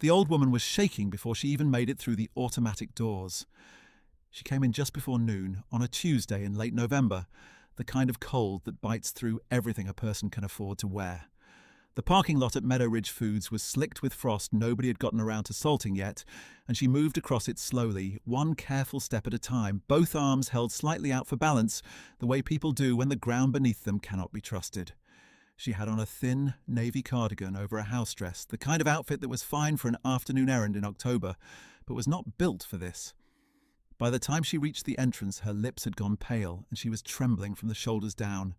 The old woman was shaking before she even made it through the automatic doors. She came in just before noon on a Tuesday in late November, the kind of cold that bites through everything a person can afford to wear. The parking lot at Meadow Ridge Foods was slicked with frost nobody had gotten around to salting yet, and she moved across it slowly, one careful step at a time, both arms held slightly out for balance, the way people do when the ground beneath them cannot be trusted. She had on a thin navy cardigan over a house dress, the kind of outfit that was fine for an afternoon errand in October, but was not built for this. By the time she reached the entrance, her lips had gone pale, and she was trembling from the shoulders down.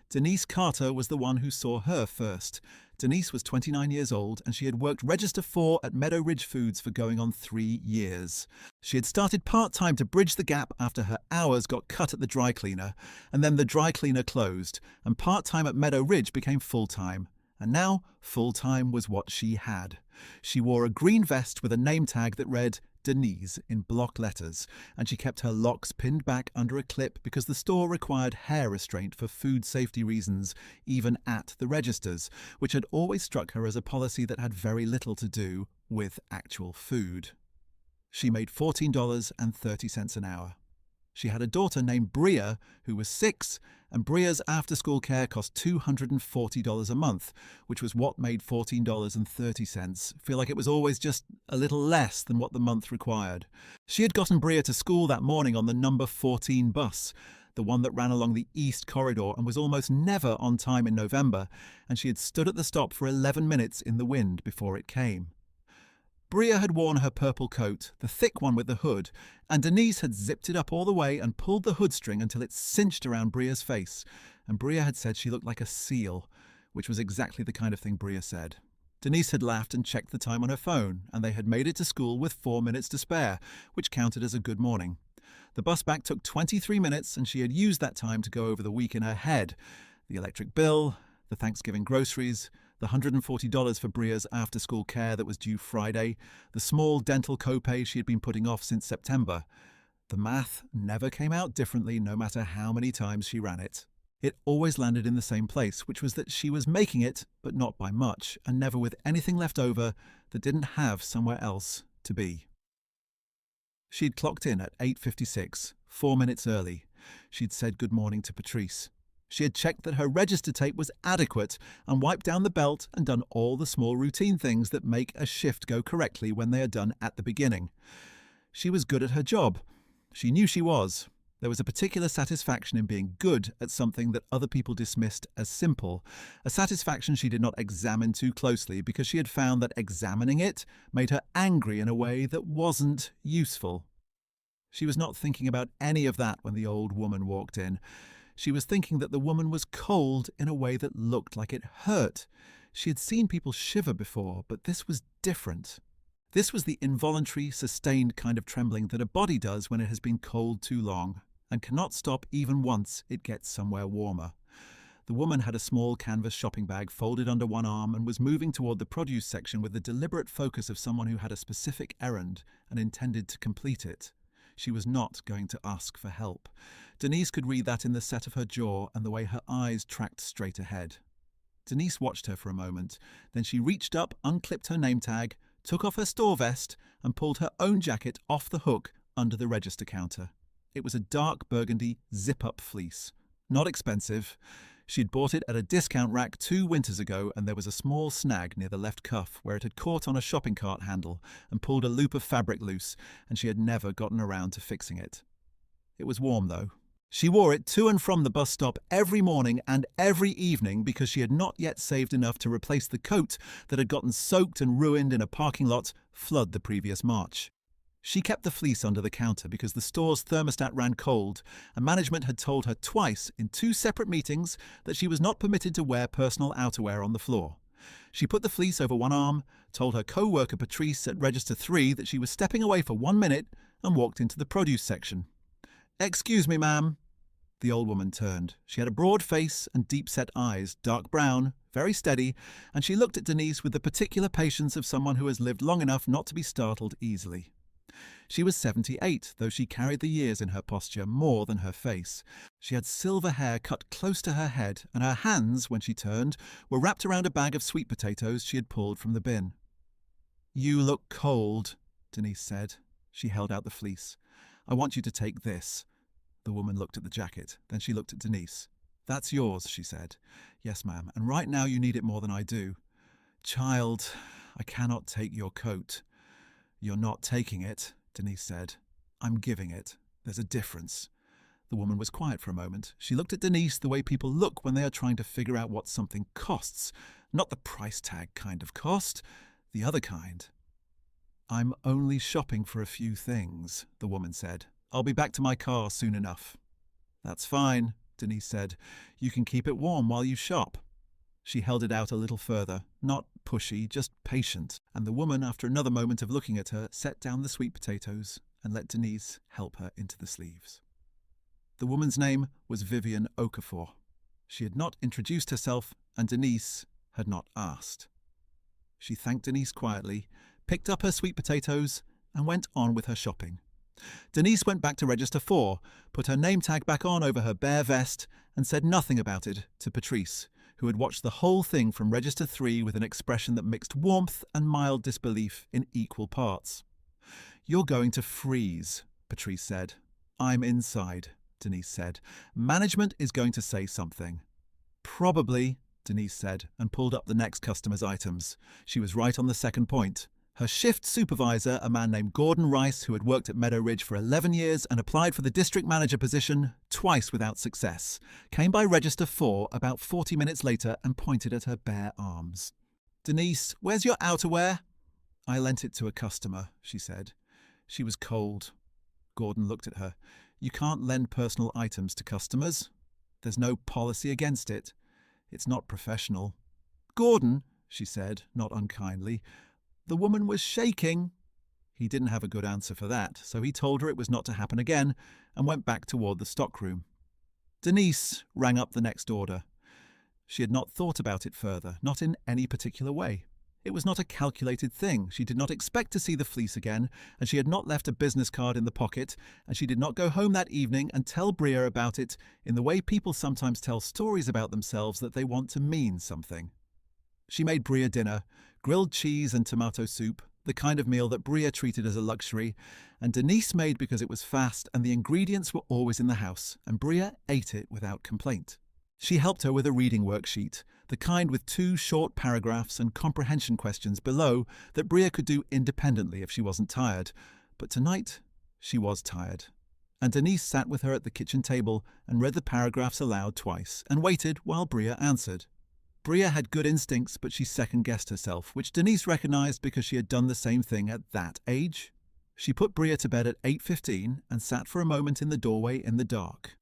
Denise Carter was the one who saw her first. Denise was 29 years old, and she had worked Register 4 at Meadow Ridge Foods for going on 3 years. She had started part-time to bridge the gap after her hours got cut at the dry cleaner, and then the dry cleaner closed, and part-time at Meadow Ridge became full-time. And now, full-time was what she had. She wore a green vest with a name tag that read Denise in block letters, and she kept her locks pinned back under a clip because the store required hair restraint for food safety reasons, even at the registers, which had always struck her as a policy that had very little to do with actual food. She made $14.30 an hour. She had a daughter named Bria, who was 6, and Bria's after-school care cost $240 a month, which was what made $14.30 feel like it was always just a little less than what the month required. She had gotten Bria to school that morning on the number 14 bus, the one that ran along the East Corridor and was almost never on time in November, and she had stood at the stop for 11 minutes in the wind before it came. Bria had worn her purple coat, the thick one with the hood, and Denise had zipped it up all the way and pulled the hood string until it cinched around Bria's face, and Bria had said she looked like a seal, which was exactly the kind of thing Bria said. Denise had laughed and checked the time on her phone, and they had made it to school with 4 minutes to spare, which counted as a good morning. The bus back took 23 minutes, and she had used that time to go over the week in her head. The electric bill, the Thanksgiving groceries, the $140 for Bria's after-school care that was due Friday, the small dental copay she had been putting off since September. The math never came out differently no matter how many times she ran it. It always landed in the same place, which was that she was making it, but not by much, and never with anything left over that didn't have somewhere else to be. She'd clocked in at 8:56, 4 minutes early. She'd said good morning to Patrice. She had checked that her register tape was adequate and wiped down the belt and done all the small routine things that make a shift go correctly when they are done at the beginning. She was good at her job. She knew she was. There was a particular satisfaction in being good at something that other people dismissed as simple, a satisfaction she did not examine too closely because she had found that examining it made her angry in a way that wasn't useful. She was not thinking about any of that when the old woman walked in. She was thinking that the woman was cold in a way that looked like it hurt. She had seen people shiver before, but this was different. This was the involuntary, sustained kind of trembling that a body does when it has been cold too long, and cannot stop even once it gets somewhere warmer. The woman had a small canvas shopping bag folded under one arm and was moving toward the produce section with the deliberate focus of someone who had a specific errand and intended to complete it. She was not going to ask for help. Denise could read that in the set of her jaw and the way her eyes tracked straight ahead. Denise watched her for a moment. Then she reached up, unclipped her name tag, took off her store vest, and pulled her own jacket off the hook under the register counter. It was a dark burgundy zip-up fleece. Not expensive. She'd bought it at a discount rack 2 winters ago, and there was a small snag near the left cuff where it had caught on a shopping cart handle and pulled a loop of fabric loose, and she had never gotten around to fixing it. It was warm, though. She wore it to and from the bus stop every morning and every evening because she had not yet saved enough to replace the coat that had gotten soaked and ruined in a parking lot flood the previous March. She kept the fleece under the counter because the store's thermostat ran cold, and management had told her twice in 2 separate meetings that she was not permitted to wear personal outerwear on the floor. She put the fleece over one arm, told her co-worker Patrice at Register 3 that she was stepping away for 1 minute, and walked into the produce section. "Excuse me, ma'am." The old woman turned. She had a broad face and deep-set eyes, dark brown, very steady, and she looked at Denise with the particular patience of someone who has lived long enough not to be startled easily. She was 78, though she carried the years in her posture more than her face. She had silver hair cut close to her head, and her hands, when she turned, were wrapped around a bag of sweet potatoes she had pulled from the bin. You look cold, Denise said. She held out the fleece. I want you to take this. The woman looked at the jacket. Then she looked at Denise. That's yours, she said. Yes, ma'am, and right now you need it more than I do. Child, I cannot take your coat. You're not taking it, Denise said. I'm giving it. There's a difference. The woman was quiet for a moment. She looked at Denise the way people look when they are trying to figure out what something costs. Not the price tag kind of cost, the other kind. I'm only shopping for a few things, the woman said. I'll be back to my car soon enough. That's fine, Denise said. You can keep it warm while you shop. She held it out a little further, not pushy, just patient, and the woman, after another moment of looking at her, set down the sweet potatoes and let Denise help her into the sleeves. The woman's name was Vivian Okafor. She had not introduced herself, and Denise had not asked. She thanked Denise quietly, picked up her sweet potatoes, and went on with her shopping. Denise went back to Register 4, put her name tag back on over her bare vest, and said nothing about it to Patrice, who had watched the whole thing from Register 3 with an expression that mixed warmth and mild disbelief in equal parts. You're going to freeze, Patrice said. I'm inside, Denise said. Management is going to say something. Probably, Denise said, and pulled up the next customer's items. She was right on the second point. Her shift supervisor, a man named Gordon Rice, who had worked at Meadow Ridge for 11 years and applied for the district manager position twice without success, came by Register 4 about 40 minutes later and pointed at her bare arms. Denise, where's your outerwear? I lent it to a customer, she said. She was cold. Gordon looked at her. You can't lend personal items to customers. There's no policy against it. It's not professional. Gordon, she said, not unkindly. The woman was shaking. He didn't have a good answer for that, so he told her it was not to happen again and went back toward the stockroom. Denise rang up the next order. She had not thought about it further, not in any particular way. It was not a calculated thing. She did not expect to see the fleece again, and she had not left a business card in the pocket, and she did not go home that evening and tell Bria about it in the way people sometimes tell stories about themselves that they want to mean something. She made Bria dinner, grilled cheese and tomato soup, the kind of meal that Bria treated as a luxury, and Denise made because it was fast and the ingredients were always in the house, and Bria ate it without complaint. She helped her with a reading worksheet, the kind with 2 short paragraphs and comprehension questions below that Bria could do independently if she wasn't tired. But tonight, she was tired. And Denise sat with her at the kitchen table and read the paragraphs aloud twice and waited while Bria answered. Bria had good instincts, but she second-guessed herself, which Denise recognized because she had done the same thing at that age. She put Bria to bed at 8:15 and sat for a moment in the doorway in the dark.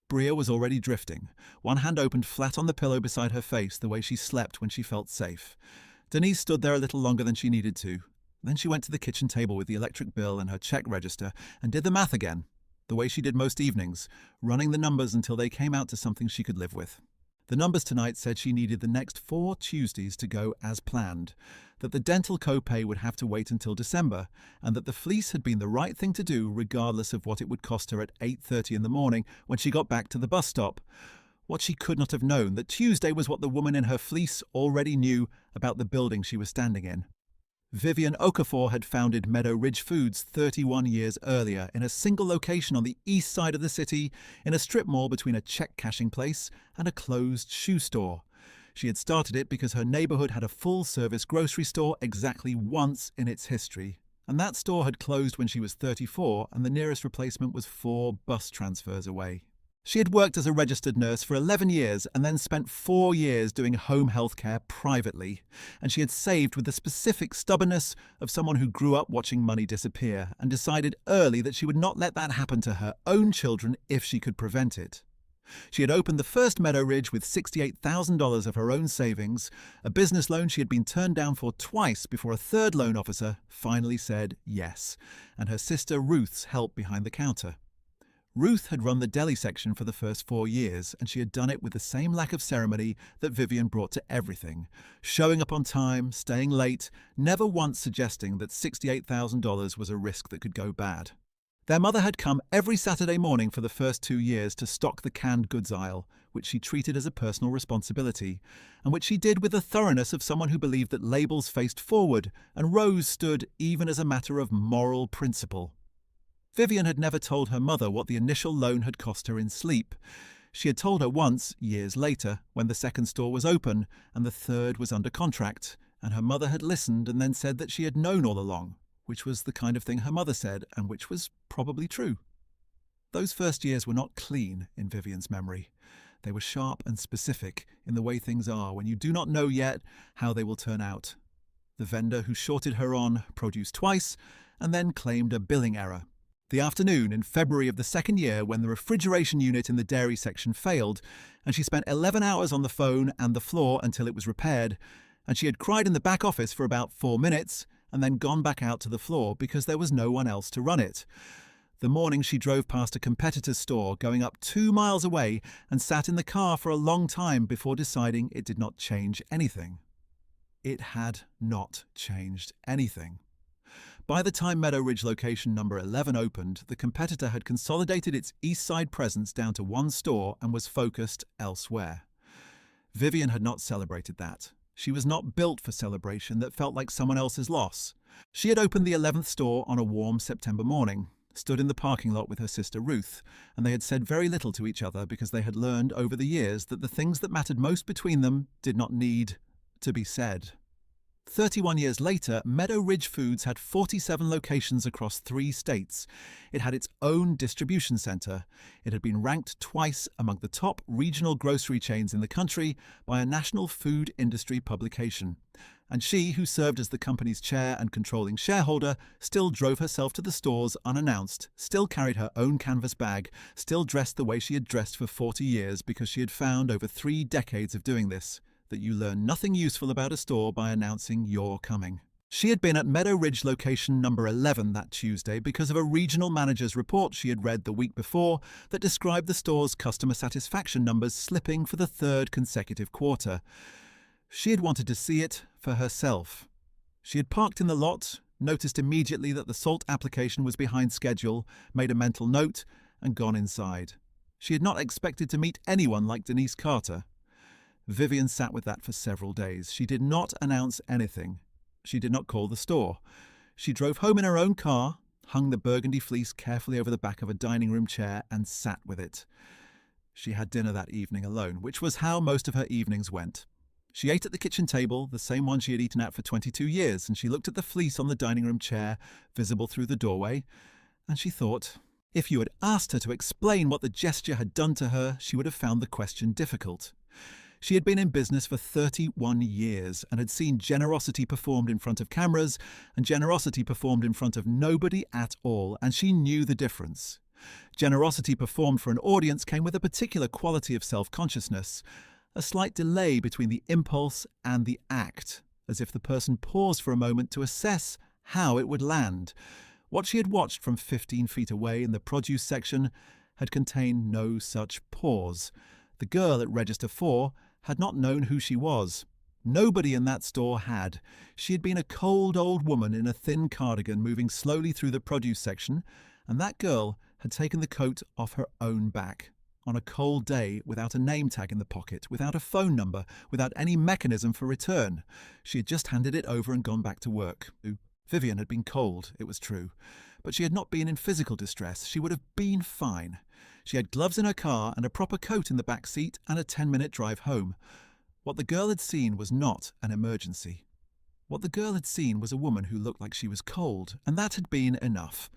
Bria was already drifting. One hand opened flat on the pillow beside her face, the way she slept when she felt safe. Denise stood there a little longer than she needed to. Then she went to the kitchen table with the electric bill and her check register and did the math again, the way she did most evenings, running the numbers until they came out to something she could live with. The numbers tonight said she needed the next 4 Tuesdays to go as planned, that the dental copay would have to wait until December, and that the fleece had been the right thing to do regardless of what it would cost her at 8:30 in the morning when she got back to the bus stop. What she could not have known, that Tuesday was what the woman in her fleece already knew about the building she was standing in. Vivian Okafor had founded Meadow Ridge Foods 31 years earlier in a single location on the east side of the city, in a strip mall between a check-cashing place and a closed shoe store. She had started it because her neighborhood had a full-service grocery store exactly once in its history, and that store had closed when she was 34 and the nearest replacement was 4 bus transfers away. She had worked as a registered nurse for 11 years and then spent 4 years doing home health care privately, and she had saved with the specific stubbornness of someone who grew up watching money disappear and decided early that she would not let that happen to her own children if she could prevent it. She had opened the first Meadow Ridge with $68,000 of her own savings, a business loan she had been turned down for twice before a third loan officer finally said yes, and her sister Ruth's help behind the counter. Ruth had run the deli section for the first 4 years, and she had done it with the same lack of ceremony that Vivian brought to everything, showing up on time, staying late, never once suggesting that $68,000 was a risk that could go bad. Their mother had come every Saturday morning for the first 2 years to stock the canned goods aisle, which she treated as a personal responsibility, and which she did with the thoroughness of someone who believed that labels faced forward and rows stood even as a matter of moral principle. Vivian had never told her mother what the initial loan had cost her in sleep. She had told her once, years later, when the second store was open and the third was under contract, and her mother had listened and then said that she had known all along, which was the kind of thing her mother said and which was probably true. Those first years were not clean in Vivian's memory. They were sharp and specific in the way things are when you do not know yet how they will turn out. The vendor who shorted her on produced twice and then claimed a billing error. The afternoon in February of the second year when the refrigeration unit in the dairy section failed, and she spent 11 hours on the phone and the floor until it was repaired, and she had cried in the back office for about 4 minutes and then gone back out to the floor because there was no one else to run it. The morning she drove past a competitor's store going up 2 miles away and sat in the car for a long time before deciding it did not change anything. It had not changed anything. By the time Meadow Ridge location number 11 opened, the competitor had consolidated its East Side presence down to one store and was focused elsewhere. Vivian had not celebrated that. She was not built for celebration that felt like someone else's loss. She had opened the 11th store on a warm September morning, stood in the parking lot with her sister Ruth, and they had said very little to each other because they had learned over the years that the things that mattered most between them did not need to be said. 31 years later, Meadow Ridge Foods had 47 locations across 3 states. It had its own distribution center. It had been ranked twice among the top regional grocery chains in the country by a national food industry publication. And she, who served as the company's chair and controlling shareholder, still drove herself to the stores unannounced, still carried her own canvas bag, still dressed the way she had dressed for 40 years because she had found over 3 decades of doing this that you learn nothing useful about a store by announcing you're coming. She had been at Meadow Ridge location number 11 that Tuesday because of a regional manager's report she had read the week before that described the store's customer satisfaction numbers slipping for the 3rd consecutive quarter. She had wanted to see it for herself. She had parked in the lot, noticed immediately that the salt application was behind schedule, made a mental note, and gone inside. She had not expected to meet anyone like Denise Carter. Vivian sat with that for several days. She did not announce anything. She did not call the store. She drove home in her own car, hung the burgundy fleece carefully over the back of a dining room chair, and sat with it. She had dinner that evening alone, which was how most of her evenings went. She ate at the kitchen table, the same one she had eaten at for 22 years, and she looked at the fleece on the dining room chair, visible through the doorway, and she thought, if you had asked her to explain what the gesture had done to her, she would have found the question difficult. She had been in business for 31 years and had seen generosity performed in front of cameras and generosity performed in front of nobody at all, and she knew the difference. Generosity performed for an audience came with a particular quality of self-consciousness, a slight delay between the impulse and the act, as if the person paused for a moment to assess how it would land. What she had watched from 15 feet away in the produce section had contained no such pause. The girl at Register 4 had not known who she was. Nobody in that store had. She had been a cold old woman in a thin cardigan moving slowly through the produce section, and that girl had taken the coat off her own back. On a cold day, without a name tag in the pocket, without a phone number, without any mechanism for return. She had just handed it over and gone back to work. Vivian had been cold, it was true, but she had not been in physical distress. She would have been fine. She had gloves in her car and a proper coat in the back seat and a 10-minute drive home. What the girl had seen was not an emergency. What the girl had seen was a woman who looked like she was cold, and that had been enough.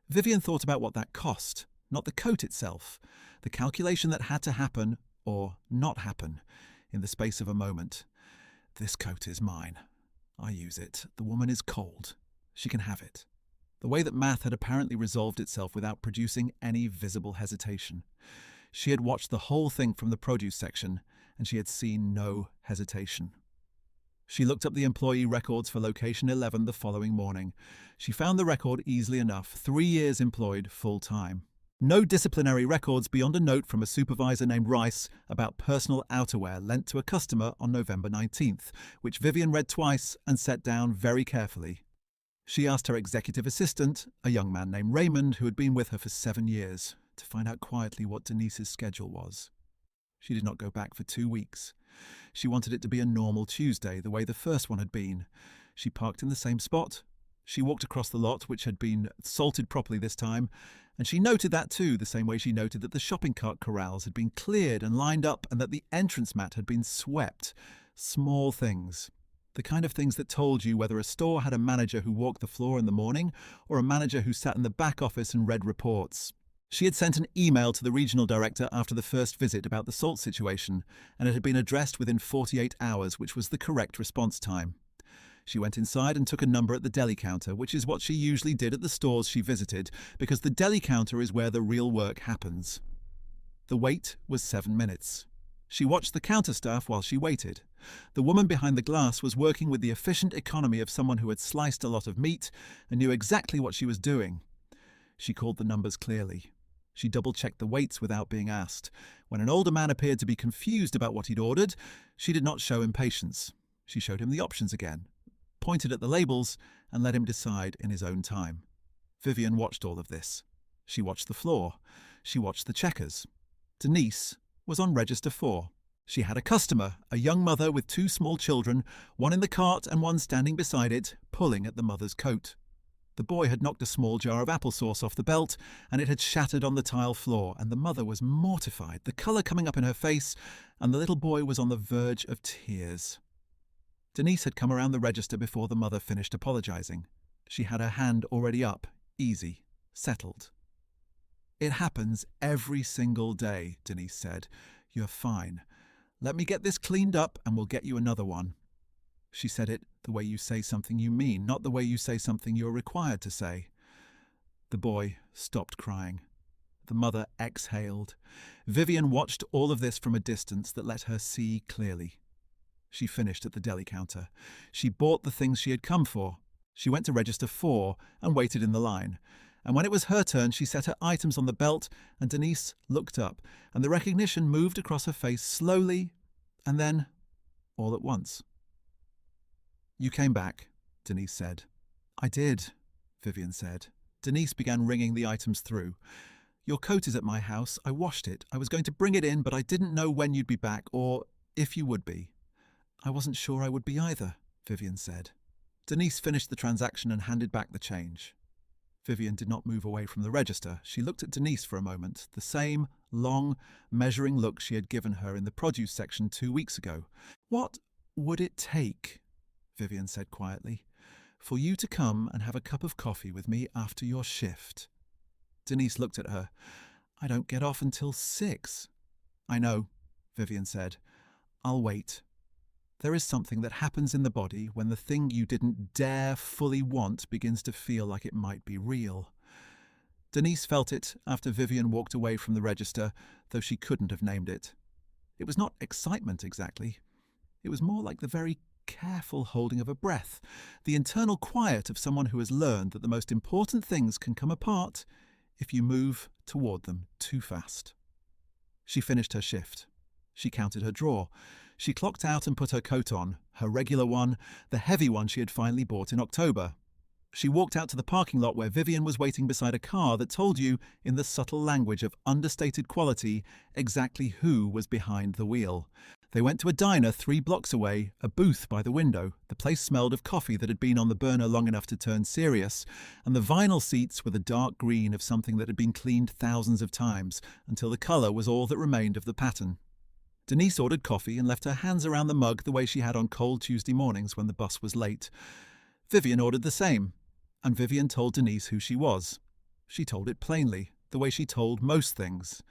Vivian thought about what that cost, not the coat itself, the calculation that had to happen, or not happen, in the space of a moment. This coat is mine. I use it. The woman is cold. She can have it. The way that math had apparently resolved itself without producing any visible hesitation. She had watched the whole thing from the produce section, and she had seen no hesitation. She looked up the employee records for location 11 the following morning. She found the record easily enough, 3 years employed full-time. No disciplinary records beyond a note from a supervisor named Rice about personal outerwear lent to a customer on November 19th, which Vivian read twice and set down very carefully. She asked her executive assistant, a young man named Raymond who had been with her for 7 years, to find out quietly what Denise's schedule was. She did not go back for 2 weeks. She wanted it to be a normal Tuesday, the way the first one had been. She parked in the same spot. She walked across the lot, which had been salted properly this time, and she noted that too, the same way she noted that the shopping cart corrals had been cleared and lined up and that the entrance mat had been swept. Small things. The kind of things that told you whether a store had a manager who walked the floor in the morning or a manager who sat in the back office and read reports. She had sent an email to the regional director after the first visit about the salt situation, and it had been addressed within 48 hours, which was the correct response time. She went inside and took a number at the deli counter, which is what she usually did at the stores she visited, because the deli counter is where the real work happens. The wait was 7 minutes. She watched the counter staff while she waited. The woman behind the glass was working with the efficient economy of someone who had sliced a lot of meat and knew exactly what she was doing. She called the numbers clearly. She double-checked the weights without being asked. When an older man appeared to be confused about what he'd ordered, she did not show impatience. She showed him the options again, pointed at the labels, and let him decide in his own time. Vivian watched all of this. She watched the floor. She watched the checkers. Denise was on register 4. She had a customer, a young mother with 2 small children, one in the cart and one standing beside it, pulling at the mother's coat. The boy had knocked a small jar of applesauce off the belt, and it had shattered on the tile floor, and the mother was mortified, the colour coming up in her face, and the little boy was on the verge of tears. Denise had come around the register before the mother finished apologising. She had her hand already up, easy, settled. "It happens every single day," Denise said. "You're fine. Let me get this cleaned up and we'll get you another one." She said it the way you say something you mean, not the way you say something you're required to say. The boy stopped crying. The mother exhaled. Vivian watched all of this from a distance that let her see clearly. She finished at the deli counter. She bought the things she had come for. She went to register 4 and waited in the line. And when it was her turn, she set her items on the belt, and Denise looked up, and the recognition moved across her face slowly, and then all at once. "You came back," Denise said. "I did," Vivian said. Denise began ringing the items through. "Your coat is at my house. I washed it. I was going to bring it in, but I didn't know when you'd be back, or if you would be." "I wasn't sure I would be either," Vivian said. Denise finished the transaction and handed back the change. Vivian did not move away from the register. She looked at Denise for a moment, the same long, measuring look she had given her in the produce section 2 weeks ago. "What would it take," Vivian said quietly, "for you to come and have a cup of coffee with me after your shift?" Denise looked at her. "I don't get off until 6. "I know," Vivian said. "I'll wait." There is something that happens in the body when the thing you didn't dare fully want begins to feel like it might be real. Denise felt it after Vivian walked away from the register, though she couldn't have named it. It was not excitement exactly. It was more like the very careful holding of a breath, the internal quiet of someone who has learned that the most important things can come apart if you move toward them too fast. She finished her shift. She counted her drawer. She clocked out and put her coat on, her regular one, the heavy one she had finally bought in October. She walked out to the parking lot where Vivian was waiting beside a car that told you, in the subtle language of understated quality, exactly who was behind the wheel. They went to a diner 3 blocks away, a booth by the window. The place smelled of coffee that had been on the burner long enough to turn serious, and the vinyl seats were the dark green of something that had been cleaned thousands of times, until the colour was all that remained of the pattern. Denise ordered coffee and left her hands around the mug the way she had on cold Tuesday mornings when the bus was late. Vivian ordered the same, and Vivian told Denise who she was. She told it plainly, the way she told most things.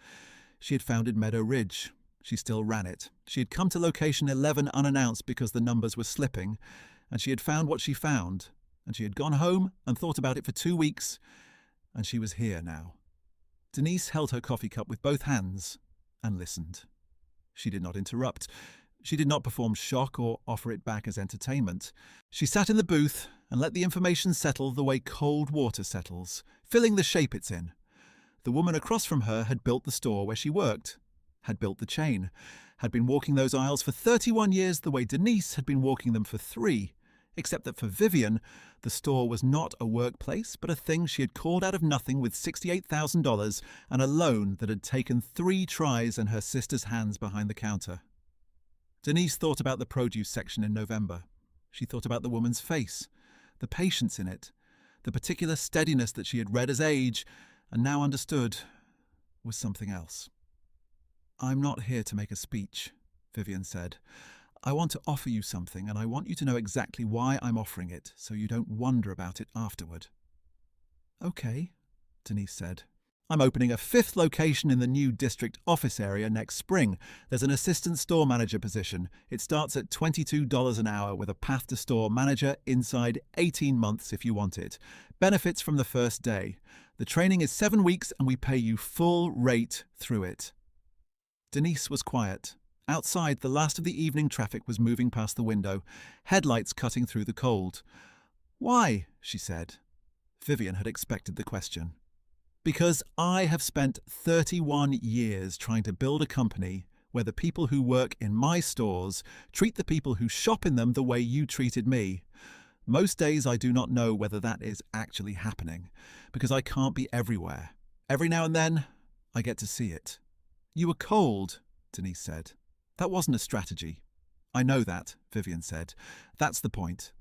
She had founded Meadow Ridge. She still ran it. She had come to location 11 unannounced because the numbers were slipping, and she had found what she found, and she had gone home and thought about it for 2 weeks, and she was here now. Denise held her coffee cup with both hands and listened. She did not interrupt. She did not perform shock or offer it back as entertainment. She sat in the booth and let the information settle the way cold water settles, filling the shape it's in. The woman across from her had built the store where she worked, had built the chain, had been walking those aisles for 31 years the way Denise had been walking them for 3. Except that for Vivian, the store was not a workplace, but a thing she had called out of nothing with $68,000 and a loan that had taken 3 tries and her sister's hands behind the counter. Denise thought about the produce section in November. She thought about the woman's face, the patience in it, the particular steadiness that she had read as age and now understood was something else. "I'm not here to make a speech," Vivian said. "I want to offer you something, and I want you to know exactly why I'm offering it, so you don't wonder about it afterward." "Okay," Denise said. "I'm opening a 5th location in the new district office area next spring. There's an assistant store manager position. It starts at $22 an hour with a path to store manager inside 18 months if you want it. Benefits from the first day. The training is 7 weeks and we pay you full rate through it." Denise was quiet. Outside, the last of the evening traffic was moving past the window, headlights cutting through the cold. "Why?" she said. Vivian had expected the question. "Because I have spent 31 years trying to build a company where the people who work in my stores treat the people who shop in them the way you treated me. Most days I do not know whether that is actually happening, because I can't be everywhere. Every now and then, I get to see it." "You were cold," Denise said. "That wasn't a strategy." "I know that," Vivian said. "That's the point."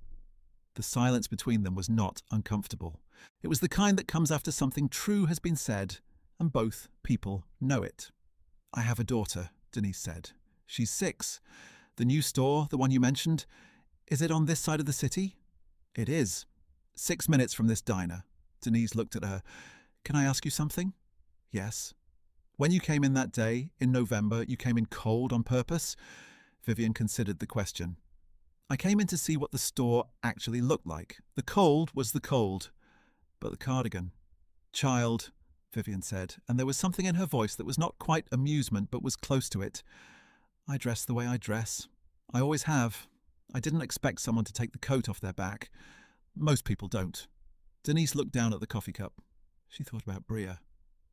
The silence between them was not uncomfortable. It was the kind that comes after something true has been said, and both people know it. "I have a daughter," Denise said. "She's 6. The new store, the one you mentioned, is it on this side of the city?" "It is. 6 minutes from this diner." Denise looked at her. "Can I ask you something?" "Yes." "When you came in that day, in November, you came in cold on purpose?" Vivian considered the question. "I came in to see what the store actually looked like. The cold was the cold. But the cardigan." "Child," Vivian said, and there was something in her voice that was not quite amusement but was close to it. "I dress the way I dress. I always have. I didn't expect someone to take the coat off their back. Most people don't." Denise looked down at the coffee cup. She thought about Bria.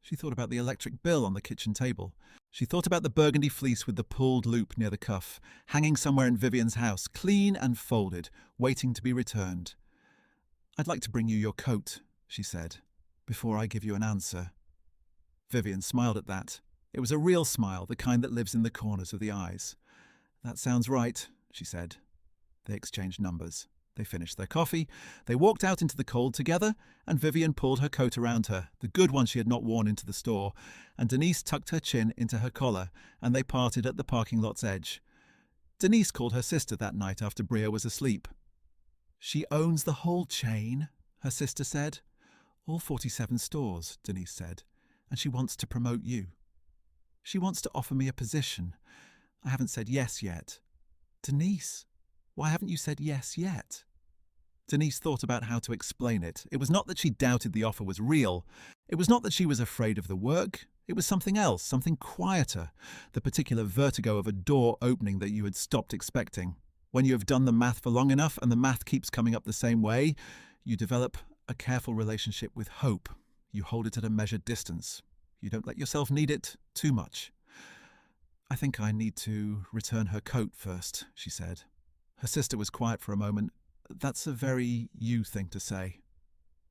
She thought about the electric bill on the kitchen table. She thought about the burgundy fleece with the pulled loop near the cuff, hanging somewhere in Vivian's house, clean and folded, waiting to be returned. "I'd like to bring you your coat," she said, "before I give you an answer." Vivian smiled at that. It was a real smile, the kind that lives in the corners of the eyes. "That sounds right," she said. They exchanged numbers. They finished their coffee. They walked out into the cold together, and Vivian pulled her coat around her, the good one she had not worn into the store, and Denise tucked her chin into her collar, and they parted at the parking lot's edge. Denise called her sister that night after Bria was asleep. "She owns the whole chain," her sister said. "All 47 stores," Denise said, "and she wants to promote you. She wants to offer me a position. I haven't said yes yet." "Denise, why haven't you said yes yet?" Denise thought about how to explain it. It was not that she doubted the offer was real. It was not that she was afraid of the work. It was something else, something quieter, the particular vertigo of a door opening that you had stopped expecting. When you have done the math for long enough and the math keeps coming up the same way, you develop a careful relationship with hope. You hold it at a measured distance. You don't let yourself need it too much. "I think I need to return her coat first," she said. Her sister was quiet for a moment. "That's a very you thing to say."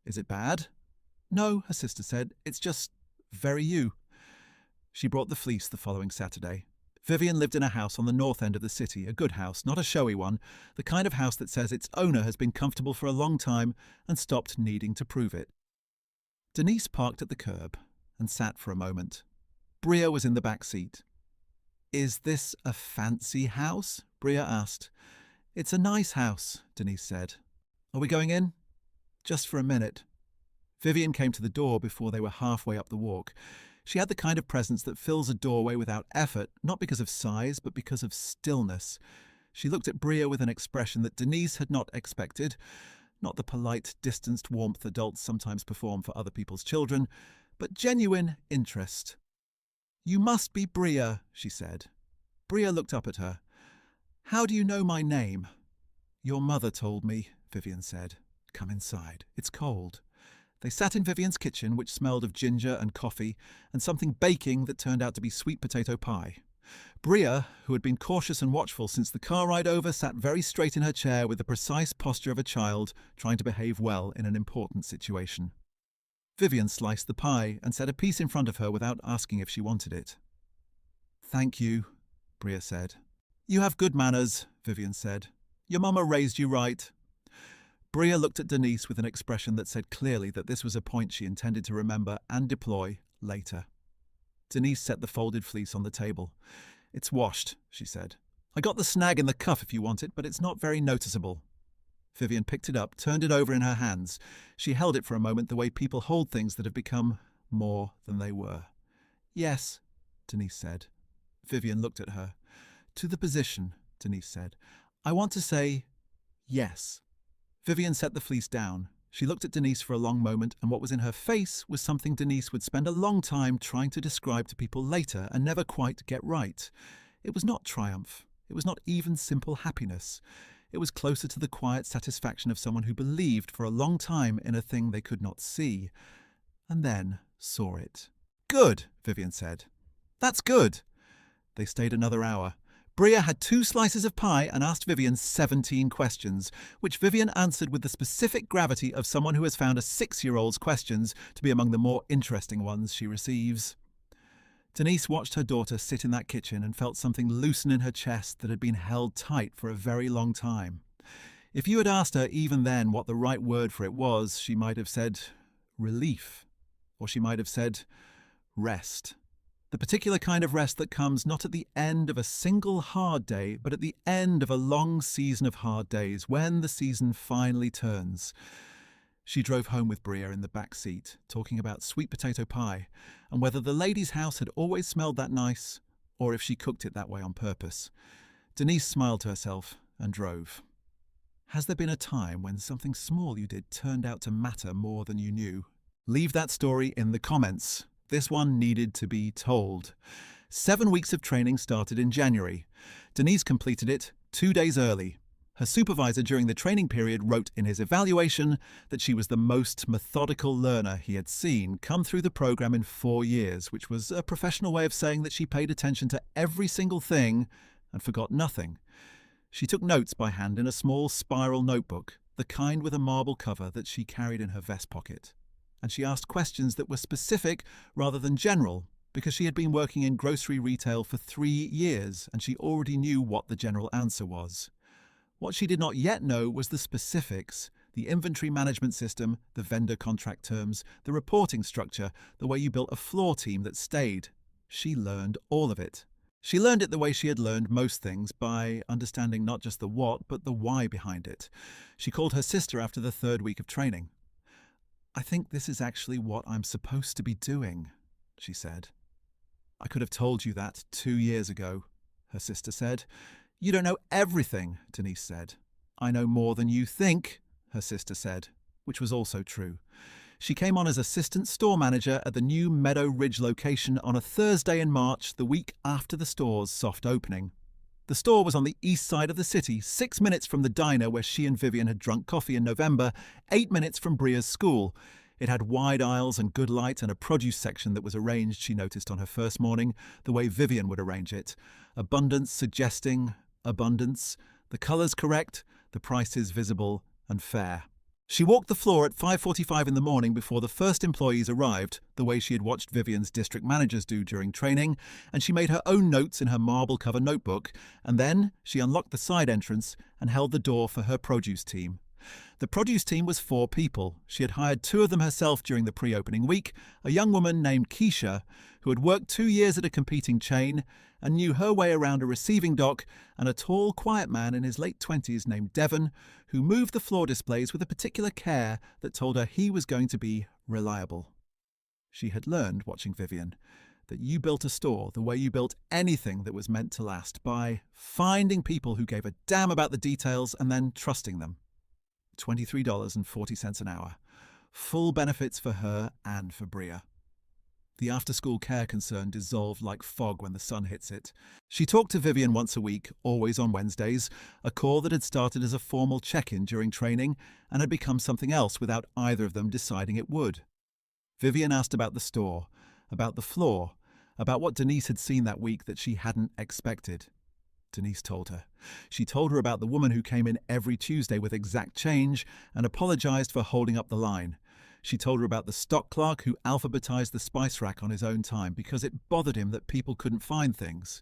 "Is it bad?" "No," her sister said. "It's just very you." She brought the fleece the following Saturday. Vivian lived in a house on the north end of the city, a good house, not a showy one, the kind of house that says its owner has been comfortable for a long time and stopped needing to prove it. Denise parked at the curb and sat for a moment. Bria was in the back seat. "Is this a fancy house?" Bria asked. "It's a nice house," Denise said. "Are we going in?" "Just for a minute." Vivian came to the door before they were halfway up the walk. She had the kind of presence that fills a doorway without effort, not because of size, but because of stillness. She looked at Bria with an expression that Denise had not expected, not the polite, distanced warmth adults sometimes perform for other people's children, but genuine interest. "You must be Bria," she said. Bria looked up at her. "How do you know my name?" "Your mother told me," Vivian said. "Come inside. It's cold." They sat in Vivian's kitchen, which smelled of ginger and coffee, and something baking that turned out to be sweet potato pie. Bria, who had been cautious and watchful since the car ride over, sat very straight in her chair with the precise posture of a child trying to behave well in an important situation. Vivian sliced the pie and set a piece in front of her without asking if she wanted it. "Thank you," Bria said. "You have good manners," Vivian said. "Your mama raised you right." Bria looked at Denise with an expression that said clearly that this was a point she intended to remember and deploy later. Denise set the folded fleece on the table. "It's washed," she said. "I got the snag in the cuff if you want it, but it's not very noticeable." Vivian picked it up, turned it over in her hands. She held it for a moment the way people hold things that have become more than they were. "Yes," Denise said. Vivian looked at her. "To the position," Denise said. "I want to say yes." Vivian set the fleece down. She looked at Denise for a long moment, and what was in her face was something Denise would spend a long time trying to describe to people later and never quite get right. It was not triumph. It was not even simple happiness. It was closer to the quiet satisfaction of someone who believed for a long time in a thing they could not see, and then saw it. "Good," Vivian said. "That's good." They stayed another hour. Bria had 2 slices of pie and asked Vivian 17 questions, which Vivian answered with the specific gravity of someone who has found a 6-year-old's questions to be among the more interesting ones she receives. Denise watched her daughter sit in that kitchen and felt something loosen in her chest that had been held tight for a very long time. If you had asked her even then what the right word for it was, she might have said relief, or she might have said rest. The particular kind of rest that comes not at the end of a single hard day, but at the end of a long season of hard days, when the season finally turns. She drove home with Bria in the back seat, talking about sweet potato pie, and whether the lady's house had always smelled that nice, or if she cooked it that way on purpose. Denise smiled to herself and drove. Has there been a time when something small you did turned out to matter more than you knew? Leave that story in the comments. This one needed to be told. 7 weeks of training started in January. Denise completed it 2 days early. Her supervisor during the training period wrote in his evaluation that she was the most methodical learner he had seen come through the program in 4 years, which was a professional way of saying that she paid attention to every single thing and forgot nothing. She took notes by hand in a small spiral notebook, the kind with a marble cover that she carried in her vest pocket. And she asked questions that were specific rather than general, because she had been working in grocery retail for 3 years and she already knew what the general answer was. What she did not yet know was the specifics, the inventory management system, the vendor contract terms, the reporting structure, the way you built a floor team that stayed. She learned all of it. She learned it the way she had learned most things, by understanding not just the what, but the why behind it. She called her sister after the 3rd week of training. "I think this is actually what I'm supposed to be doing," she said. "I could have told you that 2 years ago," her sister said. "You don't know everything," Denise said. "I know more than you think," her sister said, which was also true. She came on as assistant store manager at the new Meadow Ridge location on a Thursday in March, the week after the store's soft opening. The store was on the east side of the city, 6 minutes from the diner where she and Vivian had drunk coffee in November, 8 minutes from Bria's school. It had wide aisles and good light and a produce section that was arranged, she noticed on her first morning, the way Vivian would arrange it. Abundance suggesting abundance, the colours correct, the prices visible and fair. She walked the floor at 5:45 in the morning before the first employees arrived, the way she had watched Vivian's district managers do during training, and she made her own notes in her marble cover notebook, and then she unlocked the side entrance and held the door for her produce team. The produce team was 4 people. She had hired 2 of them herself during the pre-opening week, a young woman named Keisha, who had worked 2 years at a competing chain and knew her way around a receiving dock, and a tall, quiet man in his late 20s named Devon, who moved the floor displays with a particular care that told her he was going to be reliable. She had learned, watching Vivian, that you built a store the way you built anything that was meant to last, by finding people who gave a damn about the details and then trusting them. $23.40 an hour. Full benefits for her and for Bria. The after-school care concern dissolved like fog when the sun hits it. She talked to Vivian once a week, always on Wednesdays, a call that had started as a formal check-in during training and had become something else without either of them deciding it would. Vivian asked about the store, about the floor, about what Denise had seen that week that she hadn't expected. Denise told her. She told her about the woman who came in every Tuesday with exact change and apologized for holding up the line. She told her about the stock clerk who alphabetized the spice rack on his own time because it bothered him that people couldn't find things.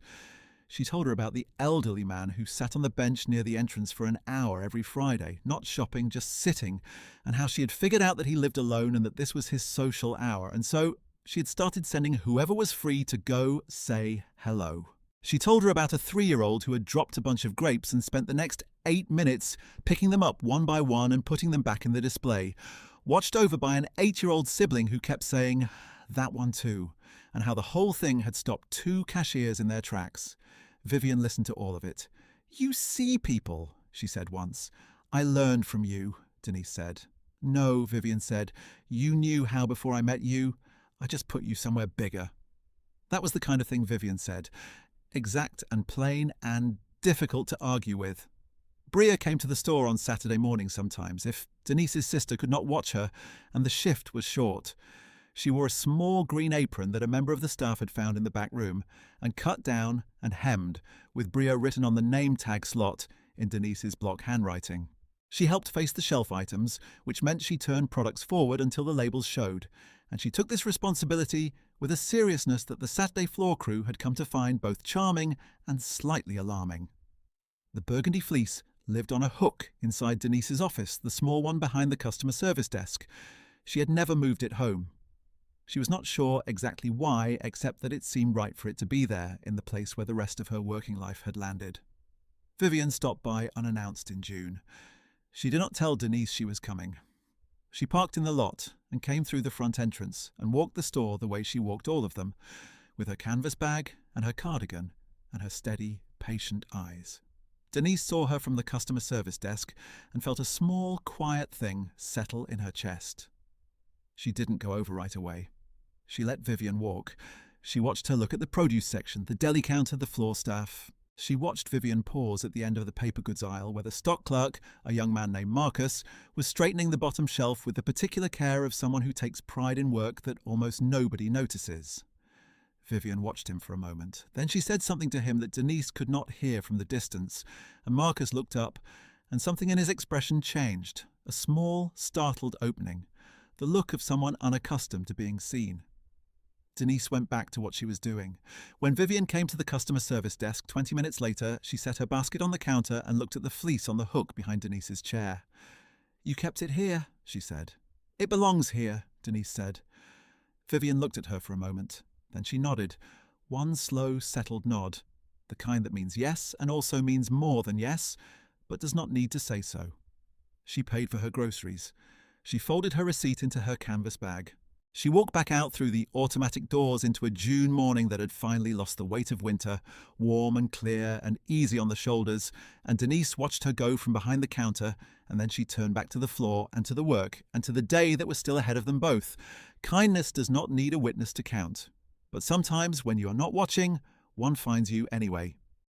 She told her about the elderly man who sat on the bench near the entrance for an hour every Friday, not shopping, just sitting, and how she had figured out that he lived alone and that this was his social hour, and so she had started sending whoever was free to go say hello. She told her about a 3-year-old who had dropped a bunch of grapes and spent the next 8 minutes picking them up one by one and putting them back in the display, watched over by an 8-year-old sibling who kept saying, "That one too," and how the whole thing had stopped 2 cashiers in their tracks. Vivian listened to all of it. "You see people," she said once. "I learned from you," Denise said. "No," Vivian said. "You knew how before I met you. I just put you somewhere bigger." That was the kind of thing Vivian said. Exact and plain and difficult to argue with. Bria came to the store on Saturday morning sometimes if Denise's sister could not watch her and the shift was short. She wore a small green apron that a member of the staff had found in the back room and cut down and hemmed, with Bria written on the name tag slot in Denise's block handwriting. She helped face the shelf items, which meant she turned products forward until the labels showed, and she took this responsibility with a seriousness that the Saturday floor crew had come to find both charming and slightly alarming. The burgundy fleece lived on a hook inside Denise's office, the small one behind the customer service desk. She had never moved it home. She was not sure exactly why, except that it seemed right for it to be there, in the place where the rest of her working life had landed. Vivian stopped by unannounced in June. She did not tell Denise she was coming. She parked in the lot and came through the front entrance and walked the store the way she walked all of them, with her canvas bag and her cardigan and her steady, patient eyes. Denise saw her from the customer service desk and felt a small, quiet thing settle in her chest. She didn't go over right away. She let Vivian walk. She watched her look at the produce section, the deli counter, the floor staff. She watched Vivian pause at the end of the paper goods aisle where the stock clerk, a young man named Marcus, was straightening the bottom shelf with the particular care of someone who takes pride in work that almost nobody notices. Vivian watched him for a moment. Then she said something to him that Denise could not hear from the distance, and Marcus looked up, and something in his expression changed. A small, startled opening. The look of someone unaccustomed to being seen. Denise went back to what she was doing. When Vivian came to the customer service desk 20 minutes later, she set her basket on the counter and looked at the fleece on the hook behind Denise's chair. "You kept it here," she said. "It belongs here," Denise said. Vivian looked at her for a moment. Then she nodded. One slow, settled nod. The kind that means yes and also means more than yes, but does not need to say so. She paid for her groceries. She folded her receipt into her canvas bag. She walked back out through the automatic doors into a June morning that had finally lost the weight of winter, warm and clear and easy on the shoulders, and Denise watched her go from behind the counter, and then she turned back to the floor and to the work and to the day that was still ahead of them both. Kindness does not need a witness to count. But sometimes when you are not watching, one finds you anyway.